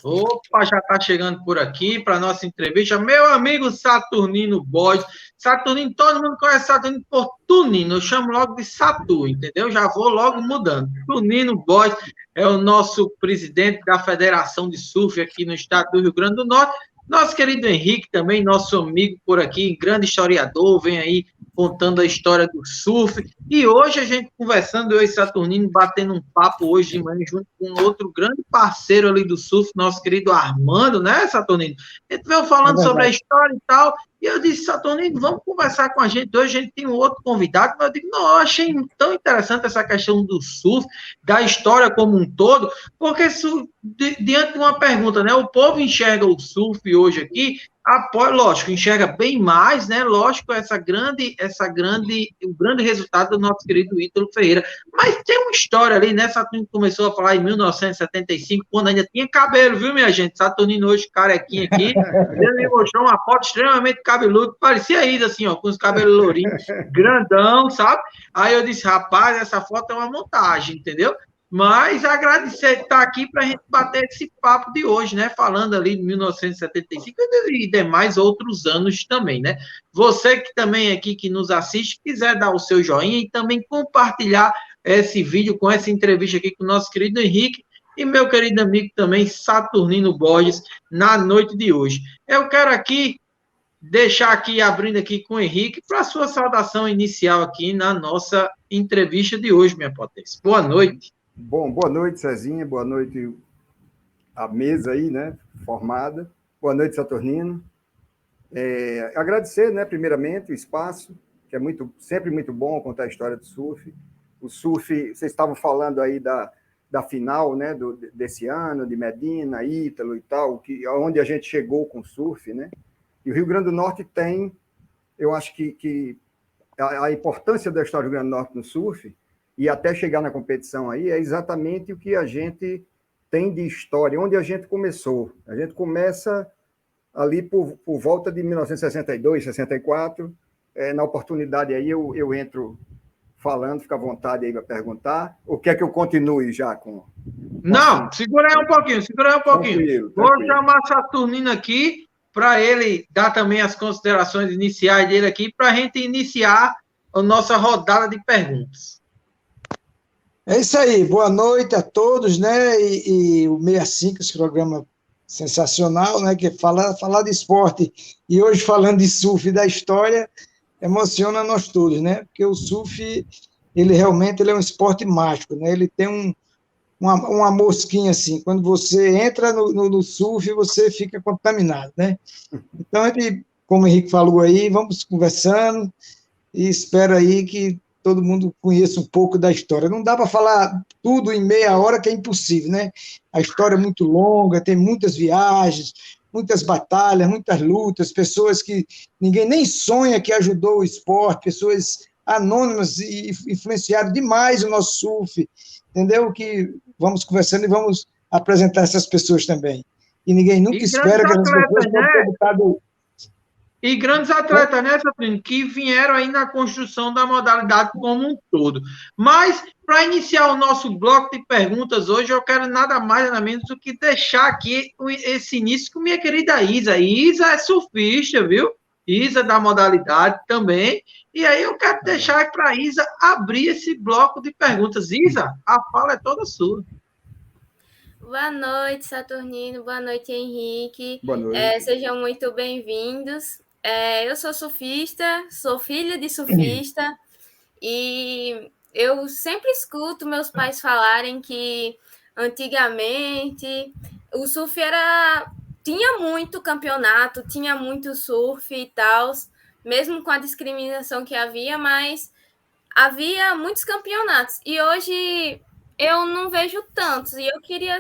Opa, já está chegando por aqui para nossa entrevista. Meu amigo Saturnino Borges. Saturnino, todo mundo conhece Saturnino por Tunino. Eu chamo logo de Satu, entendeu? Já vou logo mudando. Tunino Borges é o nosso presidente da Federação de Surf aqui no estado do Rio Grande do Norte. Nosso querido Henrique também, nosso amigo por aqui, grande historiador, vem aí contando a história do surf. E hoje a gente conversando, eu e Saturnino, batendo um papo hoje de manhã, junto com outro grande parceiro ali do surf, nosso querido Armando, né, Saturnino? A gente veio falando sobre a história e tal, e eu disse, Saturnino, vamos conversar com a gente hoje, a gente tem um outro convidado, mas eu digo, não, eu achei tão interessante essa questão do surf, da história como um todo, porque diante de uma pergunta, né, o povo enxerga o surf hoje aqui, lógico, enxerga bem mais, né? Lógico, o grande resultado do nosso querido Ítalo Ferreira. Mas tem uma história ali, né? Saturnino começou a falar em 1975, quando ainda tinha cabelo, viu, minha gente? Saturnino hoje, carequinha aqui, ele me mostrou uma foto extremamente cabeludo, parecia Isa, assim, ó, com os cabelos lourinhos, grandão, sabe? Aí eu disse, rapaz, essa foto é uma montagem, entendeu? Mas agradecer estar aqui para a gente bater esse papo de hoje, né? Falando ali de 1975 e demais outros anos também, né? Você que também aqui que nos assiste, quiser dar o seu joinha e também compartilhar esse vídeo com essa entrevista aqui com o nosso querido Henrique e meu querido amigo também, Saturnino Borges, na noite de hoje. Eu quero aqui deixar aqui, abrindo aqui com o Henrique, para a sua saudação inicial aqui na nossa entrevista de hoje, minha potência. Boa noite. Bom, boa noite, Cezinha, boa noite a mesa aí, né, formada. Boa noite, Saturnino. Agradecer, né, primeiramente, o espaço, que é sempre muito bom contar a história do surf. O surf, vocês estavam falando aí da final, né, desse ano, de Medina, Ítalo e tal, onde a gente chegou com o surf, né? E o Rio Grande do Norte tem, eu acho que a importância da história do Rio Grande do Norte no surf, e até chegar na competição aí, é exatamente o que a gente tem de história, onde a gente começou. A gente começa ali por volta de 1962, 64, na oportunidade aí eu entro falando, fica à vontade aí para perguntar, ou quer que eu continue já com... Não, segura aí um pouquinho. Tranquilo. Vou chamar Saturnino aqui, para ele dar também as considerações iniciais dele aqui, para a gente iniciar a nossa rodada de perguntas. É isso aí, boa noite a todos, né? E o 65, esse programa sensacional, né? Que falar de esporte e hoje falando de surf e da história, emociona nós todos, né? Porque o surf, ele realmente é um esporte mágico, né? Ele tem uma mosquinha assim, quando você entra no surf, você fica contaminado, né? Então, como o Henrique falou aí, vamos conversando e espero aí que todo mundo conheça um pouco da história. Não dá para falar tudo em meia hora, que é impossível, né? A história é muito longa, tem muitas viagens, muitas batalhas, muitas lutas, pessoas que ninguém nem sonha que ajudou o esporte, pessoas anônimas e influenciaram demais o nosso surf, entendeu? Que vamos conversando e vamos apresentar essas pessoas também. E ninguém nunca espera que essas pessoas possam ter botado... E grandes atletas, né, Saturnino, que vieram aí na construção da modalidade como um todo. Mas, para iniciar o nosso bloco de perguntas hoje, eu quero nada mais, nada menos do que deixar aqui esse início com minha querida Isa. Isa é surfista, viu? Isa da modalidade também. E aí eu quero deixar para a Isa abrir esse bloco de perguntas. Isa, a fala é toda sua. Boa noite, Saturnino. Boa noite, Henrique. Boa noite. Sejam muito bem-vindos. Eu sou surfista, sou filha de surfista, e eu sempre escuto meus pais falarem que antigamente o surf tinha muito campeonato, tinha muito surf e tal, mesmo com a discriminação que havia, mas havia muitos campeonatos. E hoje eu não vejo tantos, e eu queria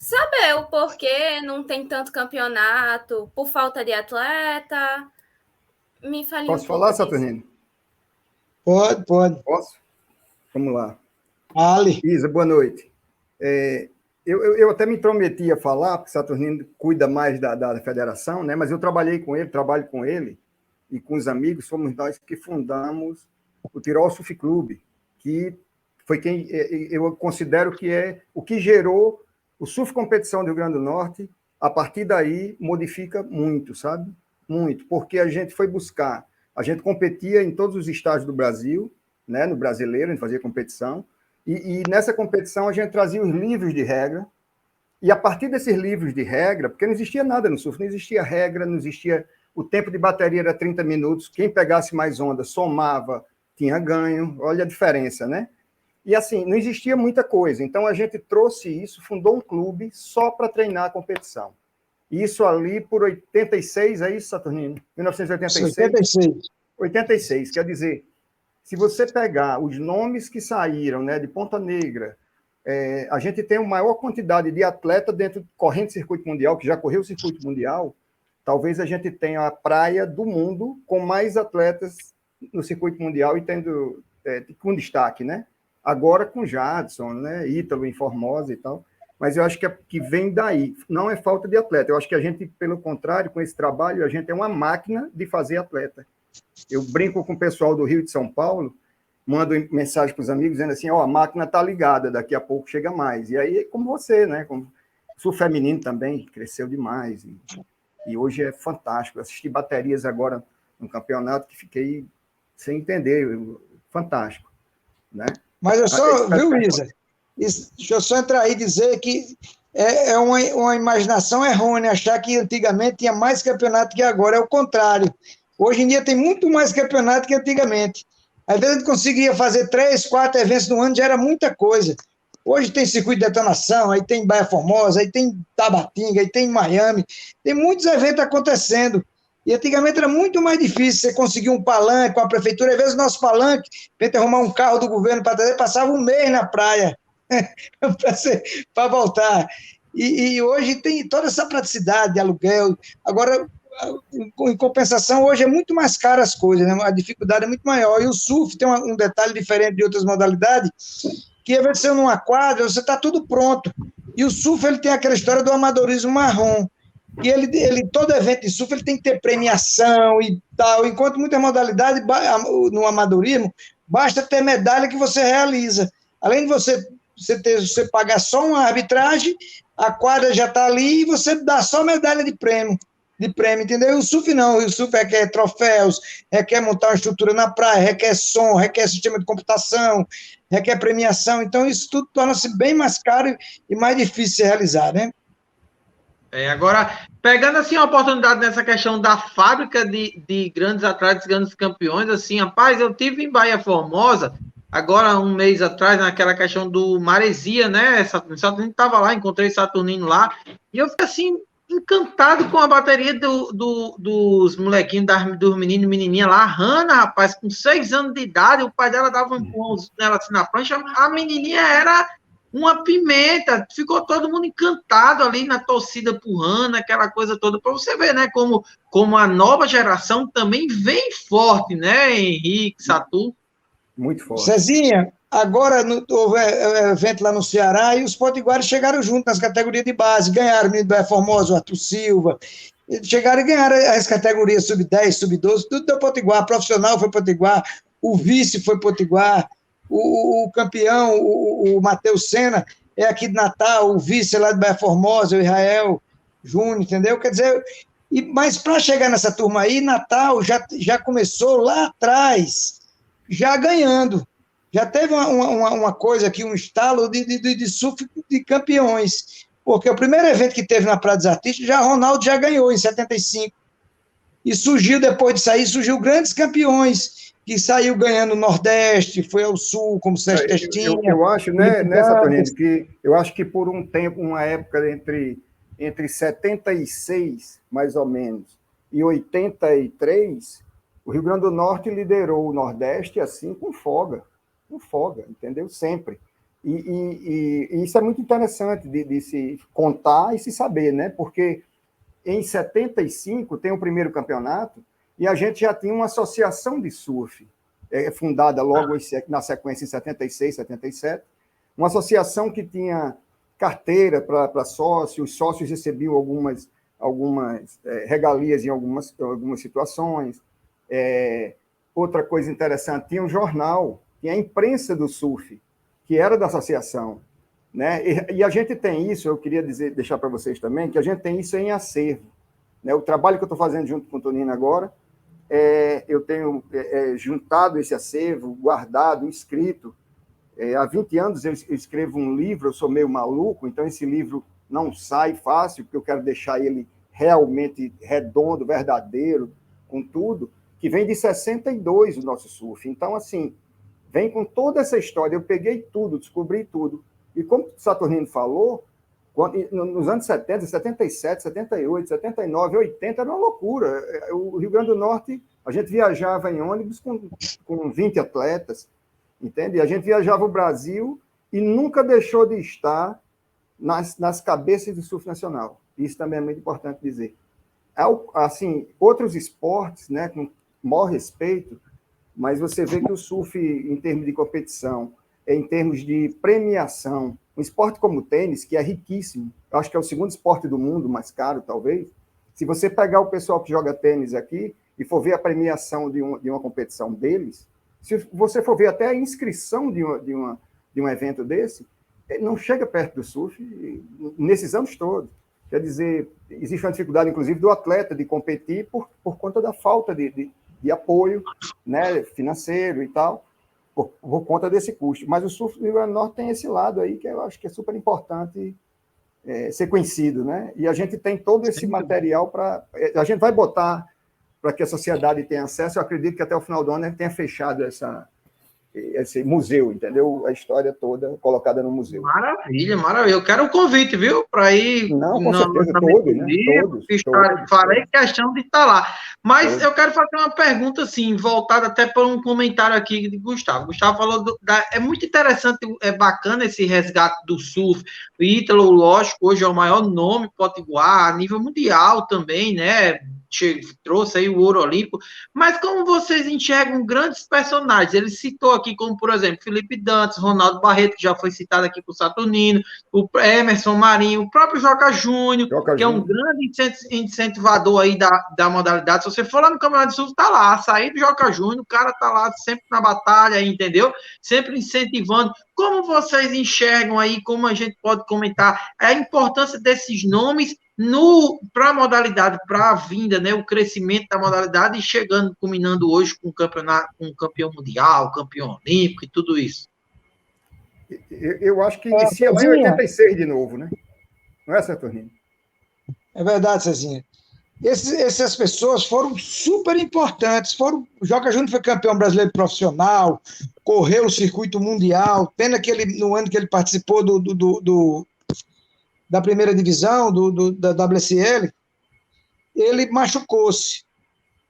saber o porquê não tem tanto campeonato, por falta de atleta. Me fale Posso um falar, pouco Saturnino? Pode. Posso? Vamos lá. Ali. Isa, boa noite. Eu até me intrometi a falar, porque Saturnino cuida mais da federação, né? Mas eu trabalho com ele e com os amigos, fomos nós que fundamos o Tirol Surf Clube, que foi quem eu considero que é o que gerou O surf competição do Rio Grande do Norte, a partir daí, modifica muito, sabe? Muito, porque a gente foi buscar, a gente competia em todos os estádios do Brasil, né? No brasileiro, a gente fazia competição, e nessa competição a gente trazia os livros de regra, e a partir desses livros de regra, porque não existia nada no surf, não existia regra, não existia... O tempo de bateria era 30 minutos, quem pegasse mais onda somava, tinha ganho, olha a diferença, né? E assim, não existia muita coisa, então a gente trouxe isso, fundou um clube só para treinar a competição. Isso ali por 86, é isso, Saturnino? 1986? 86. 86, quer dizer, se você pegar os nomes que saíram, né, de Ponta Negra, a gente tem a maior quantidade de atleta dentro do corrente circuito mundial, que já correu o circuito mundial, talvez a gente tenha a praia do mundo com mais atletas no circuito mundial e tendo com destaque, né? Agora com Jadson, né? Ítalo em Formosa e tal, mas eu acho que vem daí, não é falta de atleta, eu acho que a gente, pelo contrário, com esse trabalho, a gente é uma máquina de fazer atleta. Eu brinco com o pessoal do Rio de São Paulo, mando mensagem para os amigos dizendo assim, a máquina está ligada, daqui a pouco chega mais. E aí, como você, né? Como sul feminino também, cresceu demais. E hoje é fantástico. Eu assisti baterias agora no campeonato que fiquei sem entender. Fantástico, né? Mas eu só, viu, Isa? Deixa eu só entrar aí e dizer que é uma imaginação errônea achar que antigamente tinha mais campeonato que agora. É o contrário. Hoje em dia tem muito mais campeonato que antigamente. Às vezes a gente conseguia fazer 3, 4 eventos no ano, já era muita coisa. Hoje tem circuito de detonação, aí tem Baía Formosa, aí tem Tabatinga, aí tem Miami, tem muitos eventos acontecendo. E antigamente era muito mais difícil você conseguir um palanque com a prefeitura. Às vezes o nosso palanque, para gente arrumar um carro do governo para trazer, passava um mês na praia para voltar. E hoje tem toda essa praticidade de aluguel. Agora, em compensação, hoje é muito mais caro as coisas, né? A dificuldade é muito maior. E o surf tem um detalhe diferente de outras modalidades, que às vezes você numa quadra, você está tudo pronto. E o surf ele tem aquela história do amadorismo marrom. E ele todo evento de surf ele tem que ter premiação e tal, enquanto muitas modalidades, no amadorismo, basta ter medalha que você realiza. Além de você pagar só uma arbitragem, a quadra já está ali e você dá só medalha de prêmio, entendeu? E o surf não, o surf requer troféus, requer montar uma estrutura na praia, requer som, requer sistema de computação, requer premiação, então isso tudo torna-se bem mais caro e mais difícil de se realizar, né? Agora, pegando assim a oportunidade nessa questão da fábrica de grandes atletas, grandes campeões, assim, rapaz, eu tive em Baía Formosa, agora um mês atrás, naquela questão do Maresia, né? Saturnino estava lá, encontrei Saturnino lá, e eu fiquei assim, encantado com a bateria dos molequinhos, dos meninos e menininha lá. A Hanna, rapaz, com 6 anos de idade, o pai dela dava um empurrãozinho nela assim na prancha, a menininha era uma pimenta, ficou todo mundo encantado ali na torcida por Hanna, aquela coisa toda, para você ver, né, como a nova geração também vem forte, né, Henrique, Satu? Muito forte. Cezinha, agora houve evento lá no Ceará e os potiguares chegaram juntos nas categorias de base, ganharam o menino do Formosa, o Arthur Silva, chegaram e ganharam as categorias sub-10, sub-12, tudo deu potiguar, profissional foi potiguar, o vice foi potiguar, o campeão, o Matheus Senna, é aqui de Natal, o vice lá de Baía Formosa, o Israel Júnior, entendeu? Quer dizer, mas para chegar nessa turma aí, Natal já começou lá atrás, já ganhando. Já teve uma coisa aqui, um estalo de surf de campeões, porque o primeiro evento que teve na Praia dos Artistas, Ronaldo já ganhou em 75, e surgiu, depois de sair, surgiu grandes campeões, que saiu ganhando o Nordeste, foi ao Sul, como Sérgio Testinha. Eu acho, né, Saturnino, que eu acho que por um tempo, uma época entre 76, mais ou menos, e 83, o Rio Grande do Norte liderou o Nordeste assim com folga, entendeu? Sempre. E isso é muito interessante de se contar e se saber, né? Porque em 75 tem o primeiro campeonato, e a gente já tinha uma associação de surf, fundada logo na sequência em 76, 77, uma associação que tinha carteira para sócios, os sócios recebiam algumas regalias em algumas situações. Outra coisa interessante, tinha um jornal, tinha a imprensa do surf, que era da associação. né? E a gente tem isso, eu queria deixar para vocês também, que a gente tem isso em acervo, né? O trabalho que eu estou fazendo junto com o Tonino agora, eu tenho juntado esse acervo, guardado, escrito. Há 20 anos eu escrevo um livro, eu sou meio maluco, então esse livro não sai fácil, porque eu quero deixar ele realmente redondo, verdadeiro, com tudo, que vem de 62 o nosso surf. Então, assim, vem com toda essa história. Eu peguei tudo, descobri tudo. E como o Saturnino falou, nos anos 70, 77, 78, 79, 80, era uma loucura. O Rio Grande do Norte, a gente viajava em ônibus com 20 atletas, entende? E a gente viajava o Brasil e nunca deixou de estar nas cabeças do surf nacional. Isso também é muito importante dizer. Assim, outros esportes, né, com maior respeito, mas você vê que o surf, em termos de competição, em termos de premiação, um esporte como o tênis, que é riquíssimo, eu acho que é o segundo esporte do mundo, mais caro, talvez. Se você pegar o pessoal que joga tênis aqui e for ver a premiação de uma competição deles, se você for ver até a inscrição de um evento desse, não chega perto do surf nesses anos todos. Quer dizer, existe uma dificuldade, inclusive, do atleta de competir por conta da falta de apoio, né, financeiro e tal, por conta desse custo. Mas o surf do Rio Grande do Norte tem esse lado aí que eu acho que é super importante ser conhecido, né? E a gente tem todo esse material para... A gente vai botar para que a sociedade tenha acesso. Eu acredito que até o final do ano a gente tenha fechado esse museu, entendeu? A história toda colocada no museu. Maravilha, maravilha. Eu quero um convite, viu? Para ir. Não, com certeza, todos, né? Farei questão de estar lá. Mas eu quero fazer uma pergunta, assim, voltada até para um comentário aqui de Gustavo. Gustavo falou, é muito interessante, é bacana esse resgate do surf. O Ítalo, lógico, hoje é o maior nome potiguar, a nível mundial também, né? Trouxe aí o ouro olímpico, mas como vocês enxergam grandes personagens? Ele citou aqui como, por exemplo, Felipe Dantas, Ronaldo Barreto, que já foi citado aqui por Saturnino, o Emerson Marinho, o próprio Joca Júnior, que é um grande incentivador aí da modalidade. Se você for lá no Campeonato de Surf, tá lá, sair do Joca Júnior, o cara tá lá sempre na batalha, entendeu? Sempre incentivando. Como vocês enxergam aí, como a gente pode comentar, a importância desses nomes para a modalidade, para a vinda, né, o crescimento da modalidade e chegando, culminando hoje com o campeonato, com o campeão mundial, campeão olímpico e tudo isso? Eu acho que inicia lá em 86 de novo, né? Não é, Saturnino? É verdade, Cezinha. Essas pessoas foram super importantes. O Joca Júnior foi campeão brasileiro profissional, correu o circuito mundial, pena que no ano que ele participou da primeira divisão, da WSL, ele machucou-se,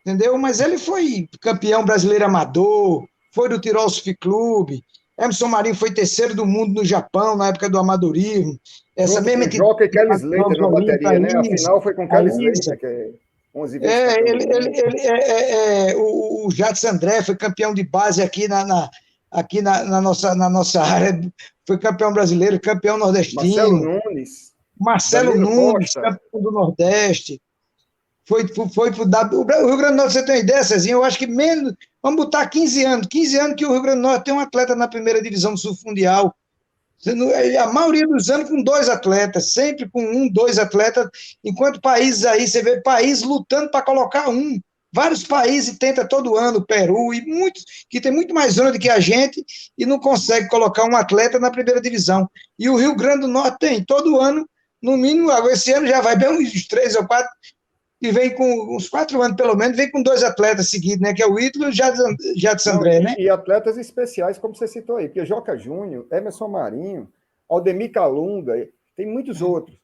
entendeu? Mas ele foi campeão brasileiro amador, foi do Tirol Surf Clube, Emerson Marinho foi terceiro do mundo no Japão, na época do amadorismo. Essa mesma entidade... Joca e Kelly Slater na bateria, né? A final foi com Kelly Slater, que é 11 vezes o Jadson André foi campeão de base aqui na nossa área, foi campeão brasileiro, campeão nordestino. Marcelo Nunes, campeão do Nordeste. Foi pro o Rio Grande do Norte, você tem uma ideia, Cezinha? Eu acho que menos, vamos botar 15 anos que o Rio Grande do Norte tem um atleta na primeira divisão do surf mundial. A maioria dos anos com 2 atletas, sempre com 2 atletas, enquanto países aí, você vê países lutando para colocar um. Vários países tentam todo ano, Peru e muitos, que tem muito mais zona do que a gente e não consegue colocar um atleta na primeira divisão. E o Rio Grande do Norte tem, todo ano, no mínimo, esse ano já vai bem uns 3 ou 4, e vem com uns 4 anos, pelo menos, vem com 2 atletas seguidos, né? Que é o Ítalo e o Jadson André, né? E atletas especiais, como você citou aí, porque Joca Júnior, Emerson Marinho, Aldemir Calunga, tem muitos outros.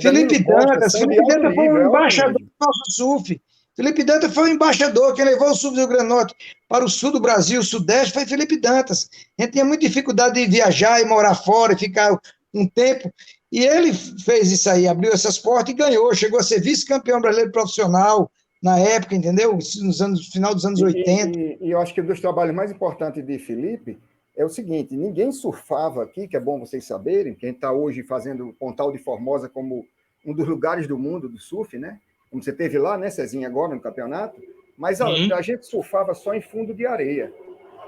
Felipe Dantas foi o embaixador do nosso surf. Felipe Dantas foi o embaixador, quem levou o surf do Rio Grande do Norte para o sul do Brasil, o sudeste, foi Felipe Dantas. A gente tinha muita dificuldade de viajar e morar fora e ficar um tempo. E ele fez isso aí, abriu essas portas e ganhou, chegou a ser vice-campeão brasileiro profissional na época, entendeu? No final dos anos 80. E eu acho que um dos trabalhos mais importantes de Felipe é o seguinte, ninguém surfava aqui, que é bom vocês saberem, que a gente está hoje fazendo o Pontal de Formosa como um dos lugares do mundo do surf, né? Como você teve lá, né, Cezinha, agora no campeonato, mas a gente surfava só em fundo de areia.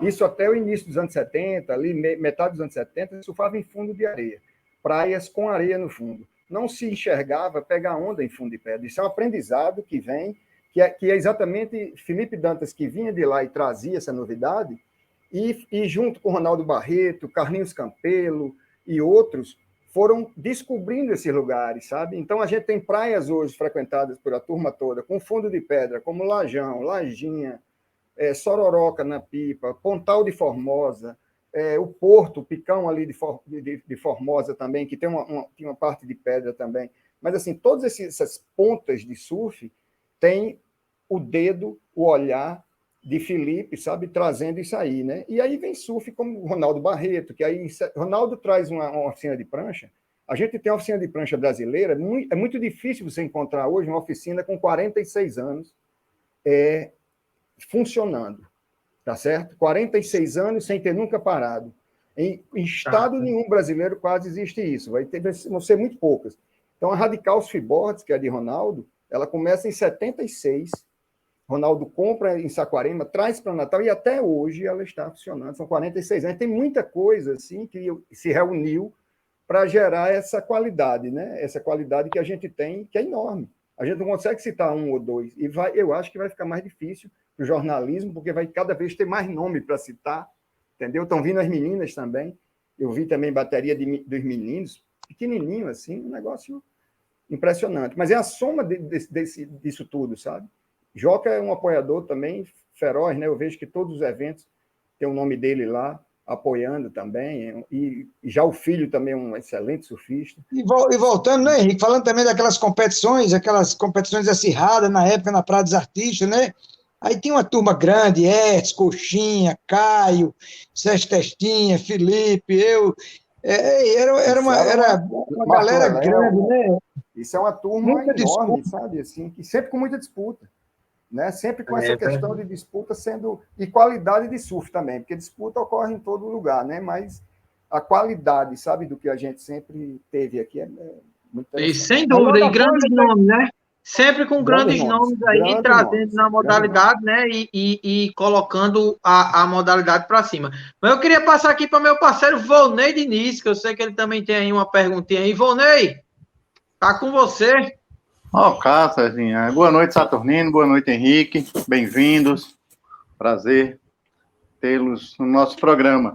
Isso até o início dos anos 70, ali metade dos anos 70, surfava em fundo de areia. praias com areia no fundo. Não se enxergava pegar onda em fundo de pedra. Isso é um aprendizado que vem, que é exatamente Felipe Dantas, que vinha de lá e trazia essa novidade, e junto com Ronaldo Barreto, Carlinhos Campelo e outros, foram descobrindo esses lugares, sabe? Então, a gente tem praias hoje frequentadas por a turma toda, com fundo de pedra, como Lajão, Lajinha, Sororoca na Pipa, Pontal de Formosa, o Porto, o Picão ali de Formosa também, que tem uma parte de pedra também. Mas, assim, todas essas pontas de surf têm o dedo, o olhar de Felipe, sabe, trazendo isso aí, né? E aí vem surf como o Ronaldo Barreto, que aí Ronaldo traz uma oficina de prancha. A gente tem uma oficina de prancha brasileira, é muito difícil você encontrar hoje uma oficina com 46 anos funcionando, tá certo? 46 anos sem ter nunca parado. Em estado nenhum brasileiro quase existe isso, vão ser muito poucas. Então, a Radical Freeboards, que é de Ronaldo, ela começa em 76. Ronaldo compra em Saquarema, traz para Natal e até hoje ela está funcionando. São 46 anos. Tem muita coisa assim que se reuniu para gerar essa qualidade, né? Essa qualidade que a gente tem, que é enorme. A gente não consegue citar um ou dois. E eu acho que vai ficar mais difícil para o jornalismo, porque vai cada vez ter mais nome para citar, entendeu? Estão vindo as meninas também. Eu vi também bateria dos meninos, pequenininho assim, um negócio impressionante. Mas é a soma disso tudo, sabe? Joca é um apoiador também feroz, né? Eu vejo que todos os eventos tem o nome dele lá, apoiando também, e já o filho também é um excelente surfista. E voltando, né, Henrique, falando também daquelas competições acirradas na época na Praia dos Artistas, né? Aí tinha uma turma grande, Hertz, Coxinha, Caio, Sérgio Testinha, Felipe, eu. Era uma galera grande, né? Isso é uma turma enorme, sabe? Assim, que sempre com muita disputa. Né? Sempre com essa questão de disputa sendo... E qualidade de surf também, porque disputa ocorre em todo lugar, né? Mas a qualidade, sabe, do que a gente sempre teve aqui é muito interessante. E sem dúvida, e grandes nomes, né? Sempre com grandes nomes aí, trazendo na modalidade, né? E colocando a modalidade para cima. Mas eu queria passar aqui para meu parceiro Volney Diniz, que eu sei que ele também tem aí uma perguntinha aí. Volney, tá com você. Cá, Cezinha. Boa noite, Saturnino. Boa noite, Henrique. Bem-vindos. Prazer tê-los no nosso programa.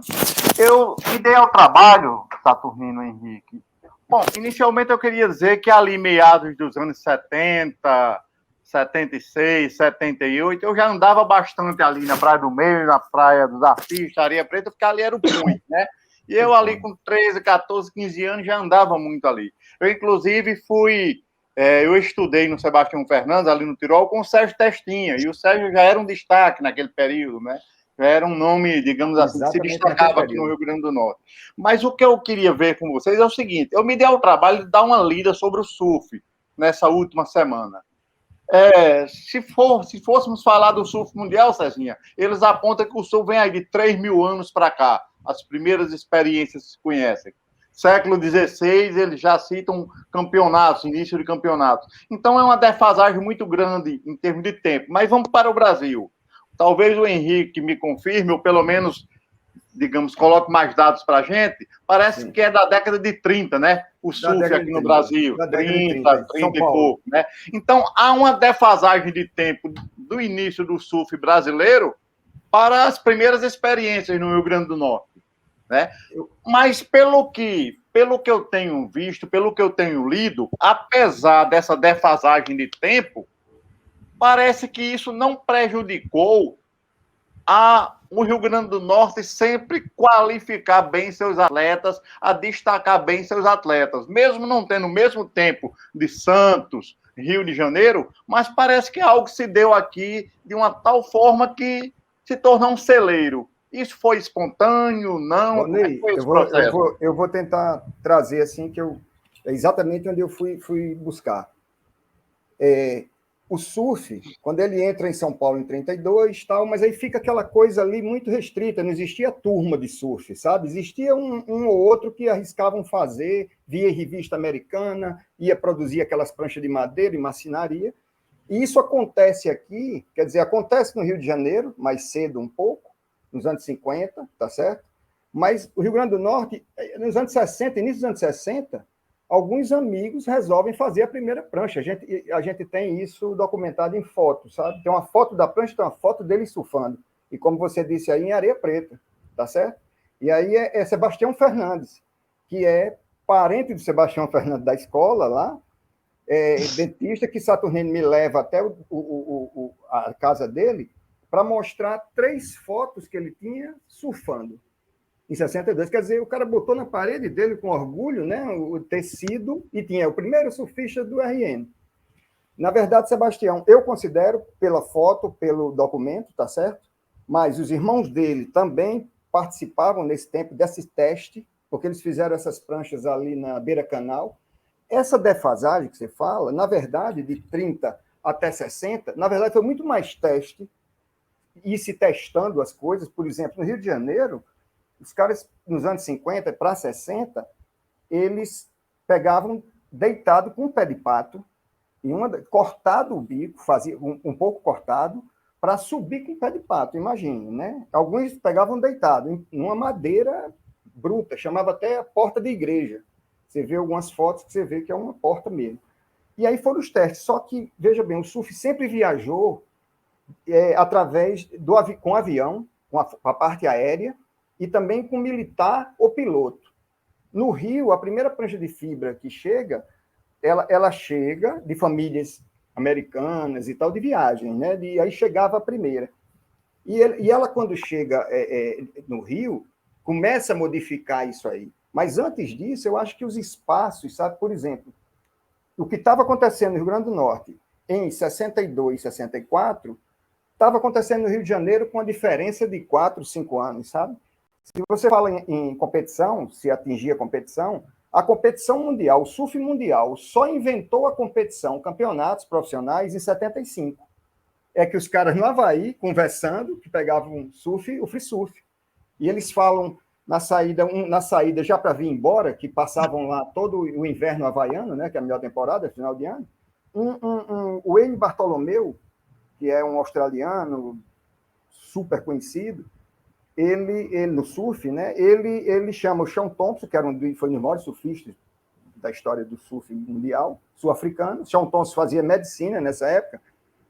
Eu me dei ao trabalho, Saturnino e Henrique. Bom, inicialmente eu queria dizer que ali meados dos anos 70, 76, 78, eu já andava bastante ali na Praia do Meio, na Praia dos Artistas, Areia Preta, porque ali era o point, né? E eu ali com 13, 14, 15 anos já andava muito ali. Eu, inclusive, eu estudei no Sebastião Fernandes, ali no Tirol, com o Sérgio Testinha, e o Sérgio já era um destaque naquele período, né? Já era um nome, digamos assim, que se destacava aqui no Rio Grande do Norte. Mas o que eu queria ver com vocês é o seguinte, eu me dei ao trabalho de dar uma lida sobre o surf nessa última semana. Se fôssemos falar do surf mundial, Cezinha, eles apontam que o surf vem aí de 3.000 anos para cá, as primeiras experiências que se conhecem. Século XVI, eles já citam campeonatos, início de campeonatos. Então, é uma defasagem muito grande em termos de tempo. Mas vamos para o Brasil. Talvez o Henrique me confirme, ou pelo menos, digamos, coloque mais dados para a gente. Parece que é da década de 30, né? O surf aqui no Brasil. 30 e pouco, né? Então, há uma defasagem de tempo do início do surf brasileiro para as primeiras experiências no Rio Grande do Norte. Né? Mas pelo que eu tenho visto, pelo que eu tenho lido, apesar dessa defasagem de tempo, parece que isso não prejudicou o Rio Grande do Norte sempre qualificar bem seus atletas, a destacar bem seus atletas, mesmo não tendo o mesmo tempo de Santos, Rio de Janeiro, mas parece que algo se deu aqui de uma tal forma que se tornou um celeiro. Isso foi espontâneo, não? Ney, eu vou tentar trazer assim, é exatamente onde eu fui buscar. O surf, quando ele entra em São Paulo em 32, tal, mas aí fica aquela coisa ali muito restrita, não existia turma de surf, sabe? Existia um ou outro que arriscavam fazer, via revista americana, ia produzir aquelas pranchas de madeira e marcenaria. E isso acontece aqui, quer dizer, acontece no Rio de Janeiro, mais cedo um pouco, nos anos 50, tá certo? Mas o Rio Grande do Norte, nos anos 60, início dos anos 60, alguns amigos resolvem fazer a primeira prancha. A gente tem isso documentado em foto, sabe? Tem uma foto da prancha, tem uma foto dele surfando. E como você disse aí, em areia preta, tá certo? E aí é Sebastião Fernandes, que é parente do Sebastião Fernandes da escola lá, dentista, que Saturnino me leva até a casa dele para mostrar 3 fotos que ele tinha surfando em 62. Quer dizer, o cara botou na parede dele com orgulho, né, o tecido, e tinha o primeiro surfista do RN. Na verdade, Sebastião, eu considero, pela foto, pelo documento, tá certo? Mas os irmãos dele também participavam nesse tempo desse teste, porque eles fizeram essas pranchas ali na beira-canal. Essa defasagem que você fala, na verdade, de 30 até 60, na verdade, foi muito mais teste, e se testando as coisas. Por exemplo, no Rio de Janeiro, os caras, nos anos 50 para 60, eles pegavam deitado com um pé de pato, cortado o bico, fazia um pouco cortado, para subir com o pé de pato, imagine, né? Alguns pegavam deitado, em uma madeira bruta, chamava até a porta de igreja. Você vê algumas fotos que você vê que é uma porta mesmo. E aí foram os testes. Só que, veja bem, o surf sempre viajou através com avião, com a parte aérea, e também com militar ou piloto. No Rio, a primeira prancha de fibra que chega, ela chega de famílias americanas e tal, de viagem, né? E aí chegava a primeira. E ela, quando chega no Rio, começa a modificar isso aí. Mas antes disso, eu acho que os espaços, sabe, por exemplo, o que estava acontecendo no Rio Grande do Norte em 62, 64, estava acontecendo no Rio de Janeiro com a diferença de 4, 5 anos, sabe? Se você fala em competição, se atingir a competição mundial, o surf mundial, só inventou a competição, campeonatos profissionais, em 75. É que os caras no Havaí, conversando, que pegavam surf, o free surf. E eles falam na saída já para vir embora, que passavam lá todo o inverno havaiano, né, que é a melhor temporada, final de ano, o Wayne Bartolomeu, que é um australiano super conhecido, ele no surf, né, ele chama o Sean Thompson, que foi um dos maiores surfistas da história do surf mundial, sul-africano. Sean Thompson fazia medicina nessa época,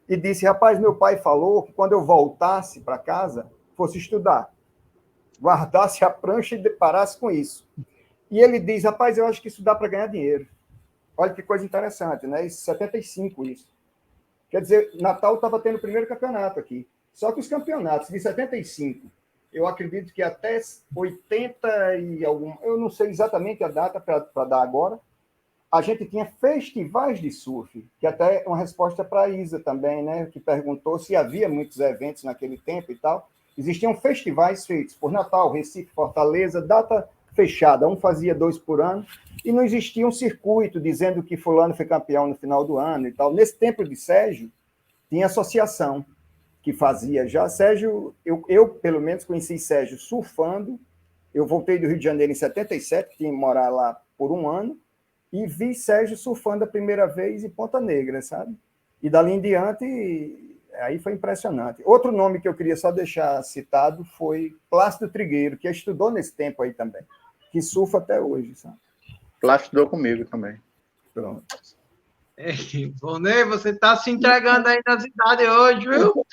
e disse: rapaz, meu pai falou que quando eu voltasse para casa, fosse estudar, guardasse a prancha e parasse com isso. E ele diz: rapaz, eu acho que isso dá para ganhar dinheiro. Olha que coisa interessante, né? Isso, 75, isso. Quer dizer, Natal estava tendo o primeiro campeonato aqui. Só que os campeonatos de 75, eu acredito que até 80 e algum, eu não sei exatamente a data para dar agora, a gente tinha festivais de surf, que até é uma resposta para a Isa também, né, que perguntou se havia muitos eventos naquele tempo e tal. Existiam festivais feitos por Natal, Recife, Fortaleza, data fechada, um fazia 2 por ano, e não existia um circuito dizendo que fulano foi campeão no final do ano e tal. Nesse tempo de Sérgio, tinha associação que fazia já. Sérgio, eu pelo menos conheci Sérgio surfando. Eu voltei do Rio de Janeiro em 77, tinha que morar lá por um ano, e vi Sérgio surfando a primeira vez em Ponta Negra, sabe? E dali em diante, aí foi impressionante. Outro nome que eu queria só deixar citado foi Plácido Trigueiro, que estudou nesse tempo aí também, que surfa até hoje, sabe? Plácido estudou comigo também. Pronto. Vonei, você está se entregando aí nas idades hoje, viu?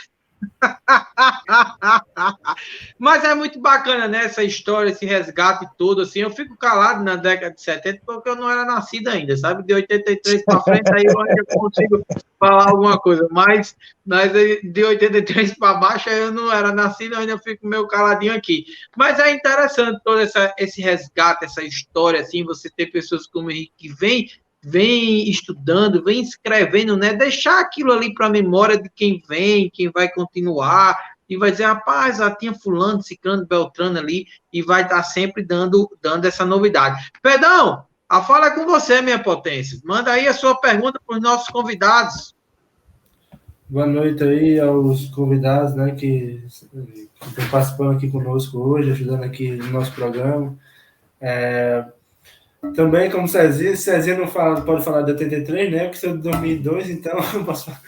Mas é muito bacana, né, essa história, esse resgate todo, assim. Eu fico calado na década de 70 porque eu não era nascido ainda, sabe? De 83 para frente aí eu ainda consigo falar alguma coisa, mas de 83 para baixo eu não era nascido, eu ainda fico meio caladinho aqui. Mas é interessante todo esse resgate, essa história, assim, você ter pessoas como o Henrique que vem estudando, vem escrevendo, né? Deixar aquilo ali para a memória de quem vem, quem vai continuar, e vai dizer, rapaz, já tinha fulano, ciclano, beltrano ali, e vai estar sempre dando essa novidade. Pedrão, a fala é com você, minha potência. Manda aí a sua pergunta para os nossos convidados. Boa noite aí aos convidados, né, que estão participando aqui conosco hoje, ajudando aqui no nosso programa. Também, como Cezinha não pode falar de 83, né? Porque sou de 2002, então eu posso falar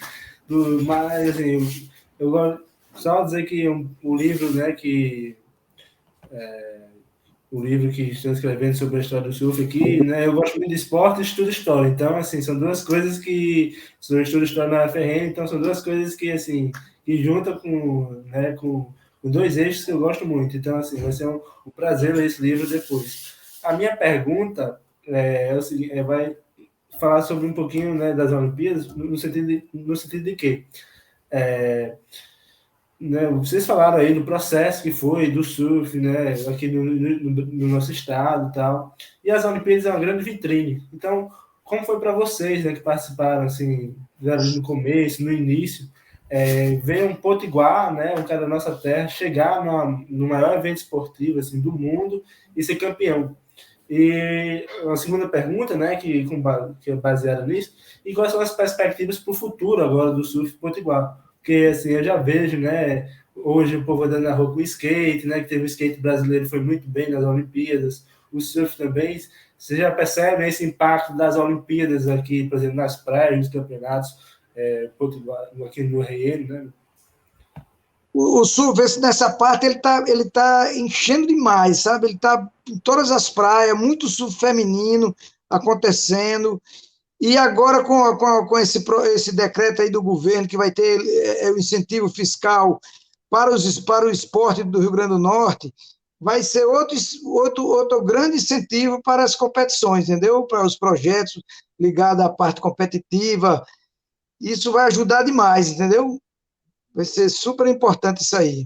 mas, assim, eu gosto só dizer que o livro, né, que o livro que estou escrevendo sobre a história do surf aqui, né? Eu gosto muito de esporte e estudo história, então, assim, são duas coisas que... Eu estudo história na UFRN, então são duas coisas que, assim, que juntam com, né, com dois eixos que eu gosto muito. Então, assim, vai ser um prazer ler esse livro depois. A minha pergunta é o seguinte, vai falar sobre um pouquinho, né, das Olimpíadas, no sentido de que né, vocês falaram aí do processo que foi do surf, né, aqui no nosso estado e tal, e as Olimpíadas é uma grande vitrine. Então, como foi para vocês, né, que participaram, assim, no começo, no início, ver um Potiguar, né, um cara da nossa terra, chegar no maior evento esportivo, assim, do mundo e ser campeão? E a segunda pergunta, né, que é baseada nisso, e quais são as perspectivas para o futuro agora do surf potiguar? Porque, assim, eu já vejo, né, hoje o povo andando na rua com skate, né, que teve o skate brasileiro, foi muito bem nas Olimpíadas, o surf também. Você já percebe esse impacto das Olimpíadas aqui, por exemplo, nas praias, nos campeonatos potiguar, aqui no Rio, né? O surf, nessa parte, ele tá enchendo demais, sabe? Ele está em todas as praias, muito surf feminino acontecendo. E agora, com esse decreto aí do governo, que vai ter o incentivo fiscal para o esporte do Rio Grande do Norte, vai ser outro grande incentivo para as competições, entendeu? Para os projetos ligados à parte competitiva. Isso vai ajudar demais, entendeu? Vai ser super importante isso aí.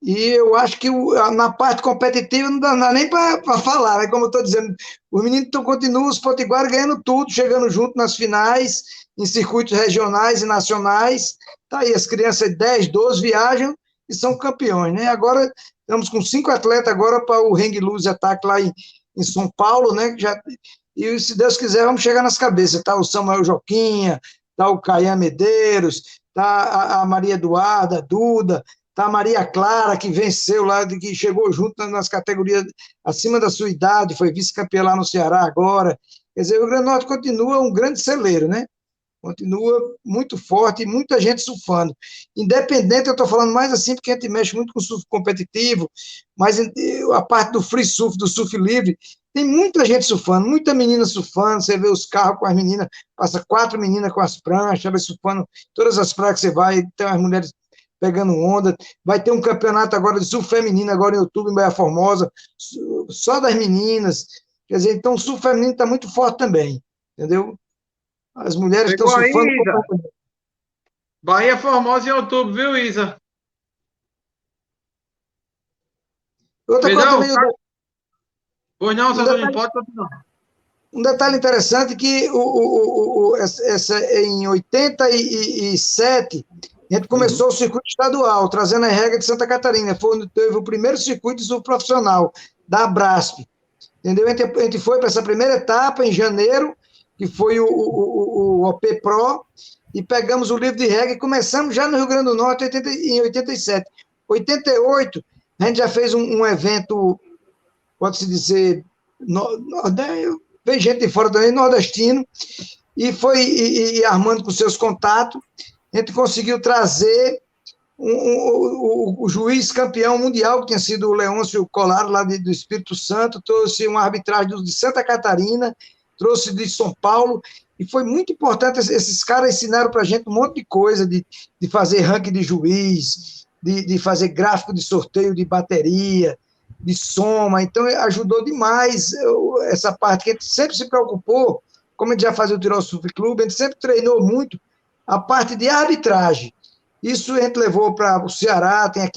E eu acho que na parte competitiva não dá nem para falar, né? Como eu estou dizendo, os meninos continuam, os potiguares ganhando tudo, chegando junto nas finais, em circuitos regionais e nacionais. Tá aí, as crianças de 10, 12 viajam e são campeões, né? Agora, estamos com 5 atletas agora para o Hang Loose Attack lá em São Paulo, né? E se Deus quiser, vamos chegar nas cabeças. Tá o Samuel Joquinha, tá o Caian Medeiros, tá a Maria Eduarda, a Duda, tá a Maria Clara, que venceu lá, que chegou junto nas categorias acima da sua idade, foi vice-campeã lá no Ceará agora. Quer dizer, o Rio Grande do Norte continua um grande celeiro, né? Continua muito forte e muita gente surfando. Independente, eu estou falando mais assim, porque a gente mexe muito com surf competitivo, mas a parte do free surf, do surf livre, tem muita gente surfando, muita menina surfando, você vê os carros com as meninas, passa 4 meninas com as pranchas, vai surfando todas as praias que você vai, tem as mulheres pegando onda, vai ter um campeonato agora de surf feminino, agora em outubro, em Baía Formosa, só das meninas, quer dizer, então o surf feminino está muito forte também, entendeu? As mulheres estão surfando. Aí, Isa. Bahia Formosa em outubro, viu, Isa? Outra coisa também. Pois não, só não pode continuar. Um detalhe interessante que em 87 a gente começou o circuito estadual, trazendo a regra de Santa Catarina. Foi onde teve o primeiro circuito de surf profissional, da Abrasp. Entendeu? A gente foi para essa primeira etapa em janeiro, que foi o OP Pro, e pegamos o livro de regra e começamos já no Rio Grande do Norte em 87. 88, a gente já fez um evento, pode-se dizer, veio gente de fora também, nordestino, e foi armando com seus contatos, a gente conseguiu trazer o juiz campeão mundial, que tinha sido o Leôncio Colaro, lá do Espírito Santo, trouxe uma arbitragem de Santa Catarina, trouxe de São Paulo, e foi muito importante. Esses caras ensinaram para a gente um monte de coisa, de fazer ranking de juiz, de fazer gráfico de sorteio de bateria, de soma. Então, ajudou demais essa parte, que a gente sempre se preocupou, como a gente já fazia o Tirol Surf Clube, a gente sempre treinou muito a parte de arbitragem. Isso a gente levou para o Ceará, tem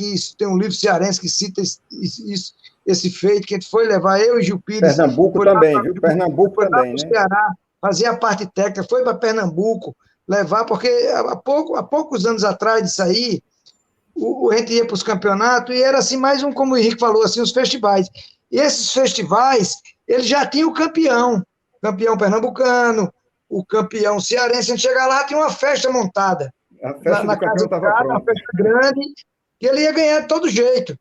um livro cearense que cita esse feito, que a gente foi levar, eu e Gil Pires. Pernambuco também, viu? Pernambuco também, né? Ceará, fazia a parte técnica, foi para Pernambuco levar, porque há poucos anos atrás disso aí, a gente ia para os campeonatos e era assim, mais como o Henrique falou, assim, os festivais. E esses festivais, eles já tinham o campeão pernambucano, o campeão cearense. A gente chega lá, tinha uma festa montada. A festa do campeão estava pronta. Uma festa grande, que ele ia ganhar de todo jeito.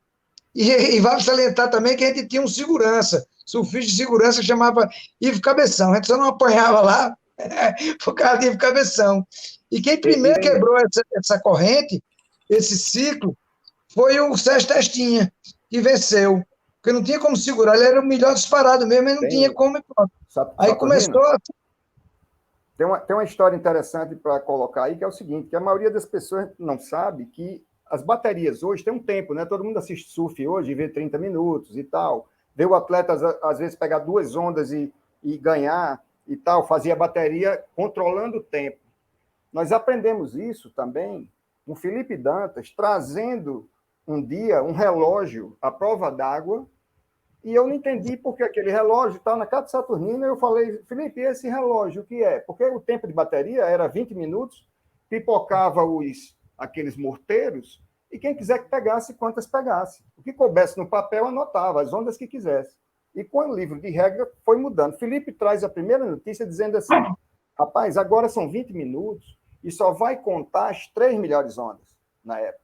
E vale salientar também que a gente tinha um segurança, surfista de segurança, que chamava Ivo Cabeção. A gente só não apanhava lá por causa de Ivo Cabeção. E quem primeiro quebrou essa corrente, esse ciclo, foi o Sérgio Testinha, que venceu. porque não tinha como segurar, ele era o melhor disparado mesmo, e não tinha como e pronto. Aí começou a... Tem uma história interessante para colocar aí, que é o seguinte, que a maioria das pessoas não sabe que as baterias hoje têm um tempo, né? Todo mundo assiste surf hoje e vê 30 minutos e tal. Vê o atleta, às vezes, pegar 2 ondas e ganhar e tal, fazia a bateria controlando o tempo. Nós aprendemos isso também com Felipe Dantas, trazendo um dia um relógio à prova d'água, e eu não entendi porque aquele relógio estava na casa de Saturnino, e eu falei, Felipe, esse relógio o que é? Porque o tempo de bateria era 20 minutos, pipocava aqueles morteiros, e quem quiser que pegasse, quantas pegasse. O que coubesse no papel, anotava, as ondas que quisesse. E com o livro de regra, foi mudando. Felipe traz a primeira notícia dizendo assim, rapaz, agora são 20 minutos, e só vai contar as 3 melhores ondas na época.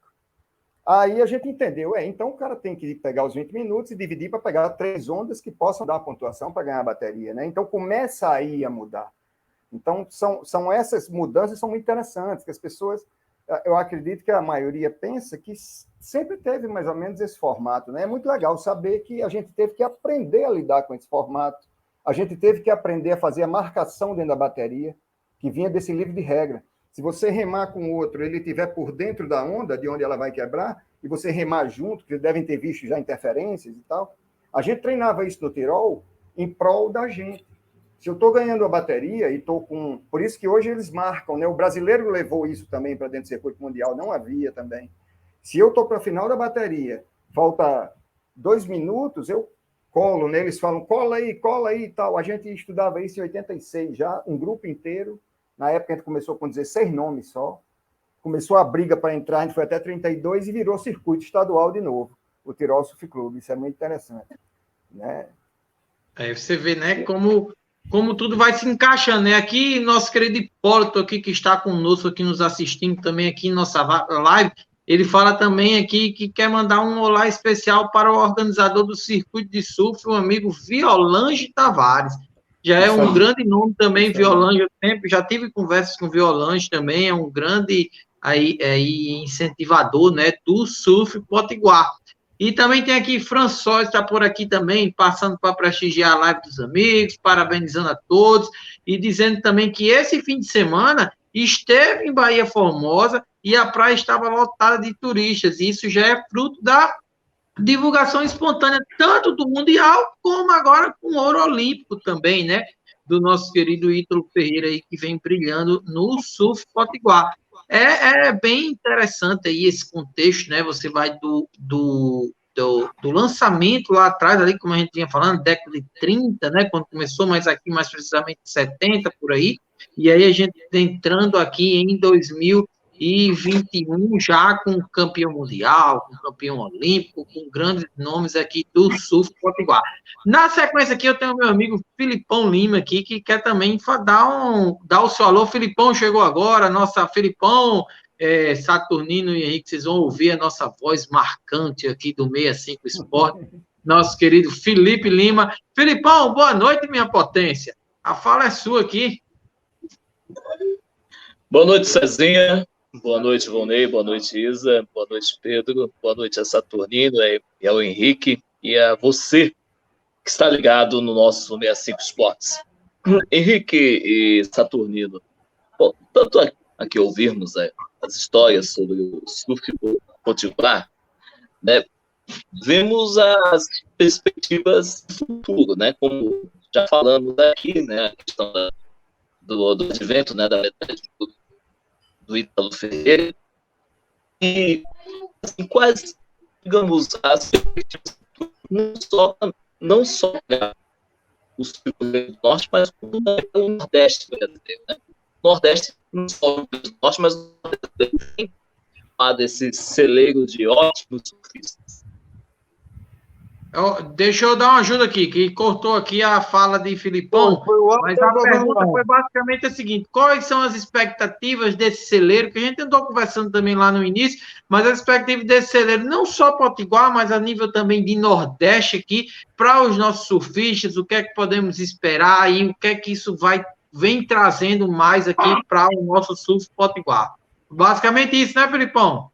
Aí a gente entendeu, então o cara tem que pegar os 20 minutos e dividir para pegar 3 ondas que possam dar a pontuação para ganhar a bateria, né? Então começa aí a mudar. Então são essas mudanças são muito interessantes, que as pessoas, eu acredito que a maioria pensa que sempre teve mais ou menos esse formato, né? É muito legal saber que a gente teve que aprender a lidar com esse formato, a gente teve que aprender a fazer a marcação dentro da bateria, que vinha desse livro de regra. Se você remar com o outro, ele estiver por dentro da onda, de onde ela vai quebrar, e você remar junto, que devem ter visto já interferências e tal, a gente treinava isso no Tirol em prol da gente. Se eu estou ganhando a bateria e estou com... Por isso que hoje eles marcam, né? O brasileiro levou isso também para dentro do circuito mundial, não havia também. Se eu estou para a final da bateria, falta 2 minutos, eu colo, né? Eles falam, cola aí e tal. A gente estudava isso em 86 já, um grupo inteiro. Na época a gente começou com 16 nomes só. Começou a briga para entrar, a gente foi até 32 e virou circuito estadual de novo, o Tirol Surf Clube. Isso é muito interessante, né? Aí você vê, né, como tudo vai se encaixando, né? Aqui, nosso querido Hipólito aqui, que está conosco aqui, nos assistindo também aqui em nossa live, ele fala também aqui que quer mandar um olá especial para o organizador do circuito de surf, o amigo Violange Tavares. Já é um grande nome também, Violange, eu sempre já tive conversas com Violange também, é um grande incentivador, né, do surf potiguar. E também tem aqui François, está por aqui também, passando para prestigiar a live dos amigos, parabenizando a todos, e dizendo também que esse fim de semana esteve em Bahia Formosa e a praia estava lotada de turistas, e isso já é fruto da divulgação espontânea, tanto do Mundial, como agora com o ouro olímpico também, né, do nosso querido Ítalo Ferreira aí, que vem brilhando no surf potiguar. É bem interessante aí esse contexto, né? Você vai do lançamento lá atrás, ali, como a gente vinha falando, década de 30, né? Quando começou, mas aqui mais precisamente 70, por aí. E aí a gente entrando aqui em 2021, já com campeão mundial, com campeão olímpico, com grandes nomes aqui do surf potiguar. Na sequência aqui, eu tenho meu amigo Filipão Lima aqui, que quer também dar o seu alô. Filipão chegou agora, nossa Filipão, Saturnino e Henrique, vocês vão ouvir a nossa voz marcante aqui do 65 Esporte, nosso querido Felipe Lima. Filipão, boa noite, minha potência. A fala é sua aqui. Boa noite, Cezinha. Boa noite, Volney. Boa noite, Isa. Boa noite, Pedro. Boa noite a Saturnino e ao Henrique e a você que está ligado no nosso 65 Esportes. Henrique e Saturnino, bom, tanto aqui ouvirmos as histórias sobre o surf potiguar, né, vemos as perspectivas do futuro, né, como já falamos aqui, né, a questão do advento, né, da metade do Ítalo Ferreira, e assim, quais, digamos, as perspectivas não só o sul do norte, mas como o nordeste brasileiro, né? O nordeste, não só o norte, mas o nordeste tem desse celeiro de ótimos surfistas. Deixa eu dar uma ajuda aqui, que cortou aqui a fala de Filipão, mas a pergunta foi basicamente a seguinte: quais são as expectativas desse celeiro, que a gente andou conversando também lá no início, mas as expectativas desse celeiro, não só potiguar, mas a nível também de Nordeste aqui, para os nossos surfistas, o que é que podemos esperar e o que é que isso vem trazendo mais aqui para o nosso surf potiguar. Basicamente isso, né, Filipão?